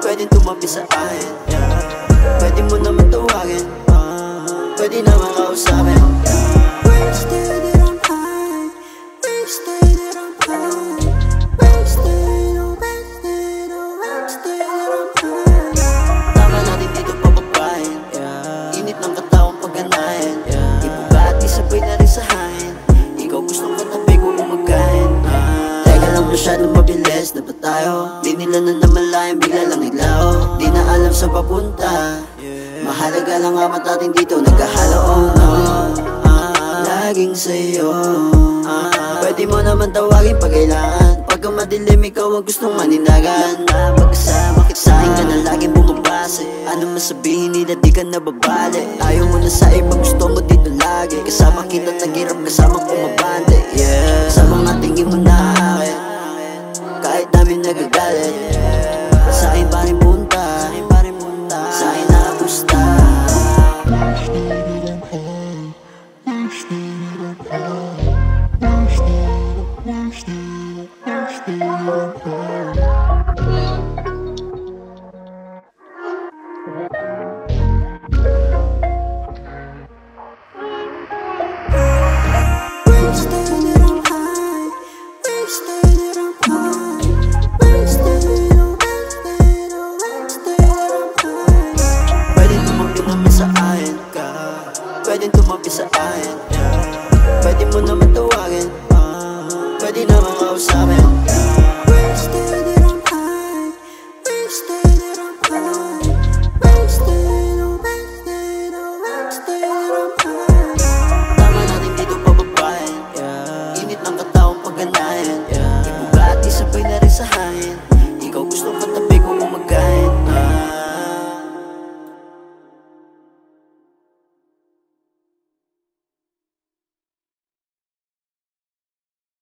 Pwedeng tumabi sa akin, yeah. Pwede mo naman tawagin, pwede naman kausapin, yeah. Wasted it on high, wasted it on high, wasted, oh wasted, oh wasted it on high. Tama natin dito pababahin, yeah. Init ng katawang pagganahin, yeah. Ibugati sabay na rin sa hangin. Ikaw gustong katabi ko umagahin, teka lang masyadong mabilis na ba tayo? Di nila na namalayan, bigla lang naglaho. Di na alam sa papunta, mahalaga lang amat natin dito naghahalo, oh no. Laging sa'yo, pwede mo naman tawagin pag kailangan. Pagka madilim ikaw ang gustong maninagan. Pagkasama kita sa'kin ka na laging bumabase. Ano masabihin nila di ka nababali. Ayaw mo na sa iba, gusto mo dito lagi. Kasama kita naghirap, kasama kumabante, yeah. Sa mga tingin mo na akin, kahit namin nagagalit,